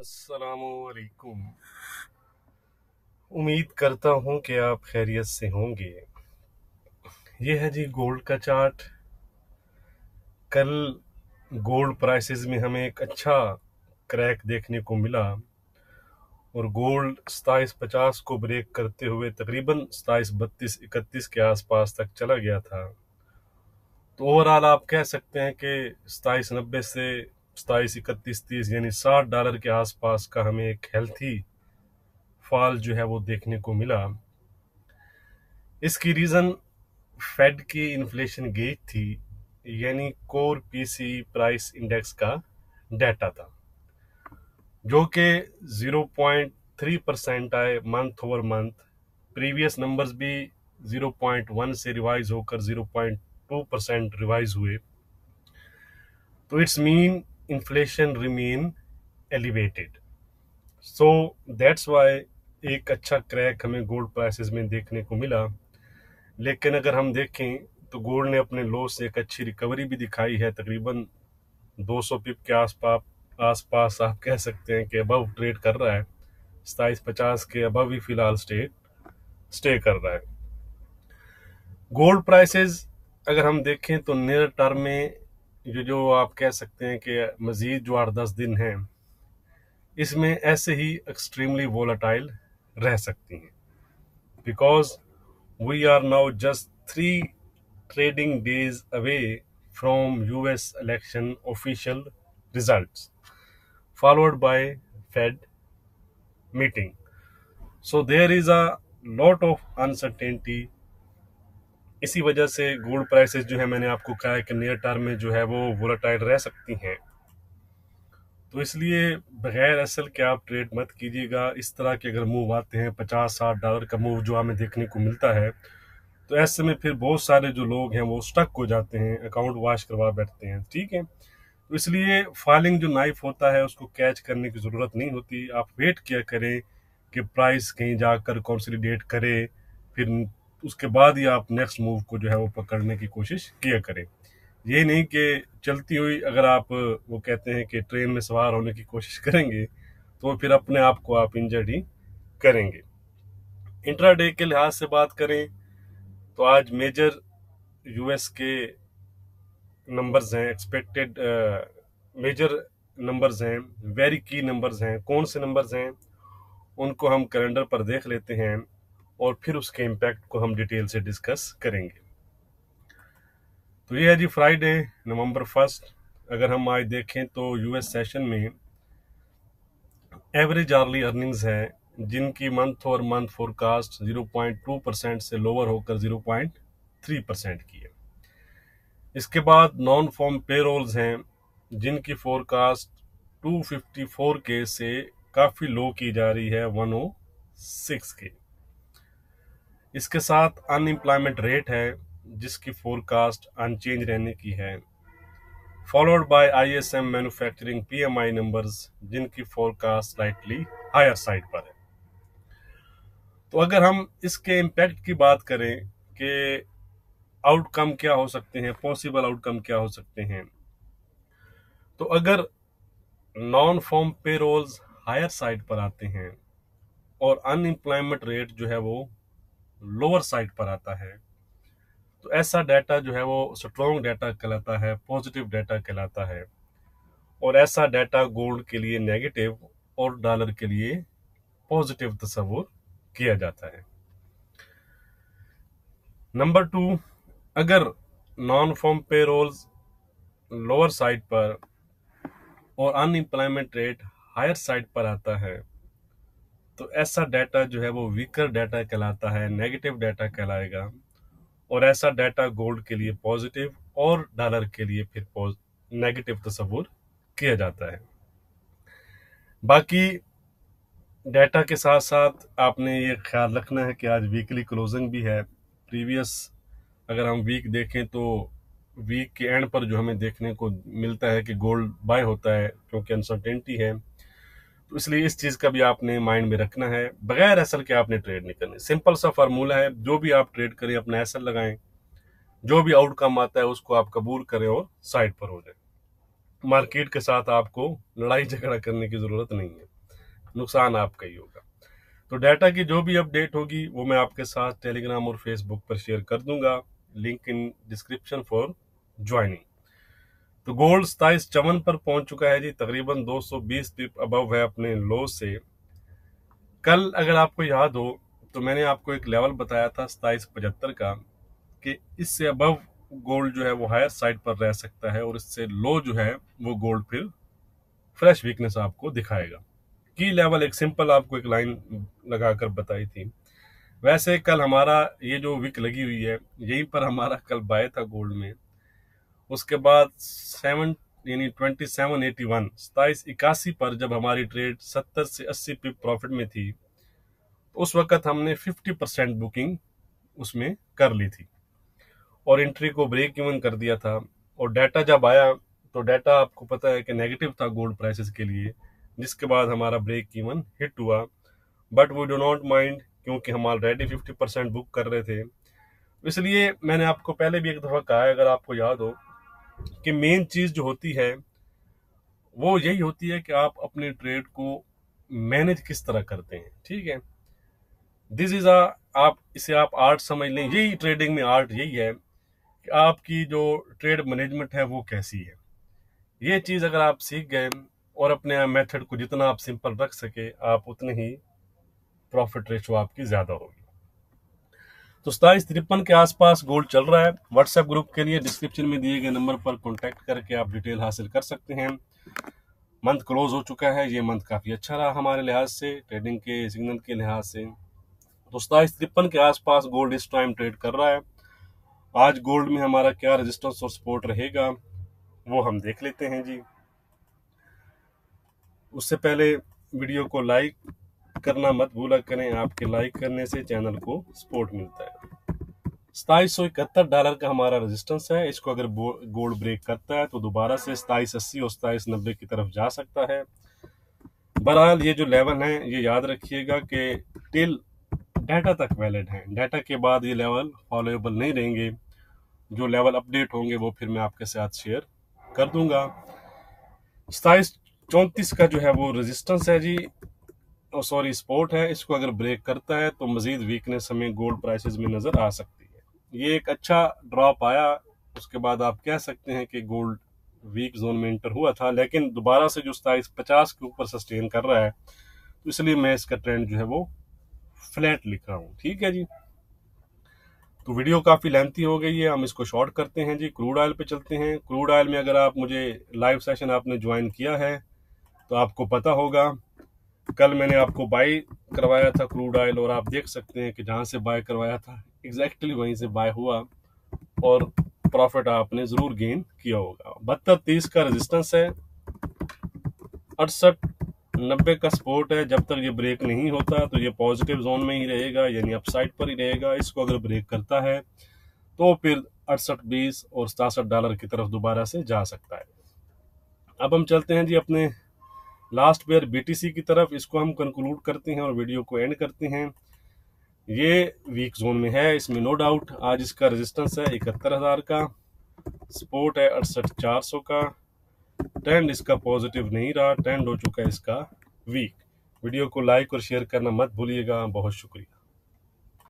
अस्सलामुअलैकुम। उम्मीद करता हूँ कि आप खैरियत से होंगे। ये है जी गोल्ड का चार्ट। कल गोल्ड प्राइसेस में हमें एक अच्छा क्रैक देखने को मिला और गोल्ड 2750 को ब्रेक करते हुए तकरीबन 2732-31 के आसपास तक चला गया था। तो ओवरऑल आप कह सकते हैं कि 2790 से 2731-30 यानी $60 के आसपास का हमें एक हेल्थी फॉल जो है वो देखने को मिला। इसकी रीज़न फेड की इन्फ्लेशन गेज थी, यानी कोर पीसी प्राइस इंडेक्स का डाटा था, जो कि 0.3% आए month over month. Previous numbers भी 0.1 से रिवाइज होकर 0.2% रिवाइज हुए। तो it's mean inflation remain elevated. So that's why एक अच्छा क्रैक हमें गोल्ड प्राइसेस में देखने को मिला। लेकिन अगर हम देखें तो गोल्ड ने अपने लो से एक अच्छी रिकवरी भी दिखाई है, तकरीबन 200 पिप के आसपास आप कह सकते हैं कि अबव ट्रेड कर रहा है। 2750 के अबव ही फिलहाल स्टे कर रहा है। गोल्ड प्राइसेस अगर हम देखें तो नियर टर्म में जो आप कह सकते हैं कि मजीद जो 8-10 दिन हैं, इसमें ऐसे ही एक्सट्रीमली वोलाटाइल रह सकती हैं, because we are now just 3 trading days away from US election official results, followed by Fed meeting. So there is a lot of uncertainty. इसी वजह से गोल्ड प्राइसेस जो है, मैंने आपको कहा है कि नियर टर्म में जो है वो वोलेटाइल रह सकती हैं। तो इसलिए बगैर असल के आप ट्रेड मत कीजिएगा। इस तरह के अगर मूव आते हैं, $50-60 का मूव जो हमें देखने को मिलता है, तो ऐसे में फिर बहुत सारे जो लोग हैं वो स्टक हो जाते हैं, अकाउंट वॉश करवा बैठते हैं। ठीक है, तो इसलिए फॉलिंग जो नाइफ होता है उसको कैच करने की ज़रूरत नहीं होती। आप वेट किया करें कि प्राइस कहीं जाकर कंसोलिडेट करे, फिर उसके बाद ही आप नेक्स्ट मूव को जो है वो पकड़ने की कोशिश किया करें। ये नहीं कि चलती हुई अगर आप वो कहते हैं कि ट्रेन में सवार होने की कोशिश करेंगे तो फिर अपने आप को आप इंजर्ड ही करेंगे। इंट्राडे के लिहाज से बात करें तो आज मेजर यूएस के नंबर्स हैं, एक्सपेक्टेड मेजर नंबर्स हैं, वेरी की नंबर्स हैं। कौन से नंबर्स हैं उनको हम कैलेंडर पर देख लेते हैं और फिर उसके इम्पैक्ट को हम डिटेल से डिस्कस करेंगे। तो ये है जी फ्राइडे नवंबर 1। अगर हम आज देखें तो यूएस सेशन में एवरेज आर्ली अर्निंग्स है, जिनकी मंथ और मंथ फोरकास्ट 0.2% से लोअर होकर 0.3% की है। इसके बाद नॉन फॉर्म पेरोल्स हैं, जिनकी फोरकास्ट 254 के से काफ़ी लो की जा रही है 106 के। इसके साथ अनएम्प्लॉयमेंट रेट है, जिसकी फोरकास्ट अनचेंज रहने की है, followed by ISM manufacturing PMI numbers, जिनकी फोरकास्ट स्लाइटली हायर साइड पर है। तो अगर हम इसके इम्पैक्ट की बात करें कि आउटकम क्या हो सकते हैं, पॉसिबल आउटकम क्या हो सकते हैं, तो अगर non farm payrolls higher side पर आते हैं और अनएम्प्लॉयमेंट रेट जो है वो लोअर साइड पर आता है, तो ऐसा डाटा जो है वो स्ट्रॉन्ग डाटा कहलाता है, पॉजिटिव डाटा कहलाता है। और ऐसा डाटा गोल्ड के लिए नेगेटिव और डॉलर के लिए पॉजिटिव तस्वुर किया जाता है। नंबर 2, अगर non farm payrolls lower side पर और अनएम्प्लॉयमेंट रेट हायर साइड पर आता है, तो ऐसा डाटा जो है वो वीकर डाटा कहलाता है, नेगेटिव डाटा कहलाएगा। और ऐसा डाटा गोल्ड के लिए पॉजिटिव और डॉलर के लिए फिर नेगेटिव तस्वुर किया जाता है। बाकी डाटा के साथ साथ आपने ये ख्याल रखना है कि आज वीकली क्लोजिंग भी है। प्रीवियस अगर हम वीक देखें तो वीक के एंड पर जो हमें देखने को मिलता है कि गोल्ड बाय होता है, क्योंकि अनसर्टेनिटी है। तो इसलिए इस चीज़ का भी आपने माइंड में रखना है। बगैर एसल के आपने ट्रेड नहीं करनी। सिंपल सा फार्मूला है, जो भी आप ट्रेड करें अपना एसल लगाएं, जो भी आउटकम आता है उसको आप कबूल करें और साइड पर हो जाए। मार्केट के साथ आपको लड़ाई झगड़ा करने की ज़रूरत नहीं है। नुकसान आपका ही होगा। तो डाटा की जो भी अपडेट होगी वो मैं आपके साथ टेलीग्राम और फेसबुक पर शेयर कर दूंगा, link in description for joining. तो गोल्ड 2754 पर पहुंच चुका है जी, तकरीबन 220 पिप अबव है अपने लो से। कल अगर आपको याद हो तो मैंने आपको एक लेवल बताया था 2775 का, कि इससे अबव गोल्ड जो है वो हायर साइड पर रह सकता है और इससे लो जो है वो गोल्ड फिर फ्रेश वीकनेस आपको दिखाएगा। की लेवल एक सिंपल आपको एक लाइन लगाकर बताई थी। वैसे कल हमारा ये जो विक लगी हुई है यहीं पर हमारा कल बाय था गोल्ड में। उसके बाद 2781 पर जब हमारी ट्रेड 70 से 80 पिप प्रॉफिट में थी, उस वक्त हमने 50% बुकिंग उसमें कर ली थी और एंट्री को ब्रेक इवन कर दिया था। और डाटा जब आया तो डाटा आपको पता है कि नेगेटिव था गोल्ड प्राइसेस के लिए, जिसके बाद हमारा ब्रेक इवन हिट हुआ। But we do not mind, क्योंकि हम ऑलरेडी 50% बुक कर रहे थे। इसलिए मैंने आपको पहले भी एक दफ़ा कहा है, अगर आपको याद हो, कि मेन चीज़ जो होती है वो यही होती है कि आप अपने ट्रेड को मैनेज किस तरह करते हैं। ठीक है, दिस इज आप इसे आप आर्ट समझ लें। यही ट्रेडिंग में आर्ट यही है कि आपकी जो ट्रेड मैनेजमेंट है वो कैसी है। ये चीज़ अगर आप सीख गए और अपने मेथड को जितना आप सिंपल रख सके, आप उतने ही प्रॉफिट रेशो आपकी ज़्यादा होगी। तो 2753 के आसपास गोल्ड चल रहा है। व्हाट्सएप ग्रुप के लिए डिस्क्रिप्शन में दिए गए नंबर पर कॉन्टैक्ट करके आप डिटेल हासिल कर सकते हैं। मंथ क्लोज हो चुका है, ये मंथ काफ़ी अच्छा रहा हमारे लिहाज से, ट्रेडिंग के सिग्नल के लिहाज से। तो 2753 के आसपास गोल्ड इस टाइम ट्रेड कर रहा है। आज गोल्ड में हमारा क्या रेजिस्टेंस और सपोर्ट रहेगा वो हम देख लेते हैं जी। उससे पहले वीडियो को लाइक करना मत भूला करें, आपके लाइक करने से चैनल को सपोर्ट मिलता है। $2771 का हमारा रेजिस्टेंस है। इसको अगर गोल्ड ब्रेक करता है तो दोबारा से 2780 और 2790 की तरफ जा सकता है। बहरहाल ये जो लेवल है ये याद रखिएगा कि टिल डाटा तक वैलिड है, डाटा के बाद ये लेवल फॉलोएबल नहीं रहेंगे। जो लेवल अपडेट होंगे वो फिर मैं आपके साथ शेयर कर दूंगा। 2734 का जो है वो रेजिस्टेंस है जी, सॉरी सपोर्ट है। इसको अगर ब्रेक करता है तो मजीद वीकनेस हमें गोल्ड प्राइसेस में नजर आ सकती है। ये एक अच्छा ड्रॉप आया, उसके बाद आप कह सकते हैं कि गोल्ड वीक जोन में इंटर हुआ था, लेकिन दोबारा से जो 2750 के ऊपर सस्टेन कर रहा है, तो इसलिए मैं इसका ट्रेंड जो है वो फ्लैट लिख रहा हूँ। ठीक है जी, तो वीडियो काफ़ी लेंथी हो गई है, हम इसको शॉर्ट करते हैं जी। क्रूड ऑयल पे चलते हैं। क्रूड ऑयल में अगर आप मुझे लाइव सेशन आपने ज्वाइन किया है तो आपको पता होगा, कल मैंने आपको बाय करवाया था क्रूड ऑयल, और आप देख सकते हैं कि जहां से बाय करवाया था एग्जैक्टली वहीं से बाय हुआ और प्रॉफिट आपने ज़रूर गेन किया होगा। 72.30 का रेजिस्टेंस है, 68.90 का सपोर्ट है। जब तक ये ब्रेक नहीं होता तो ये पॉजिटिव जोन में ही रहेगा, यानी अपसाइड पर ही रहेगा। इसको अगर ब्रेक करता है तो फिर 68.20 और $67 की तरफ दोबारा से जा सकता है। अब हम चलते हैं जी अपने लास्ट पेयर बीटीसी की तरफ। इसको हम कंक्लूड करते हैं और वीडियो को एंड करते हैं। ये वीक जोन में है, इसमें नो डाउट। आज इसका रेजिस्टेंस है 71,000 का, सपोर्ट है 68,400 का। ट्रेंड इसका पॉजिटिव नहीं रहा, ट्रेंड हो चुका है इसका वीक। वीडियो को लाइक और शेयर करना मत भूलिएगा। बहुत शुक्रिया।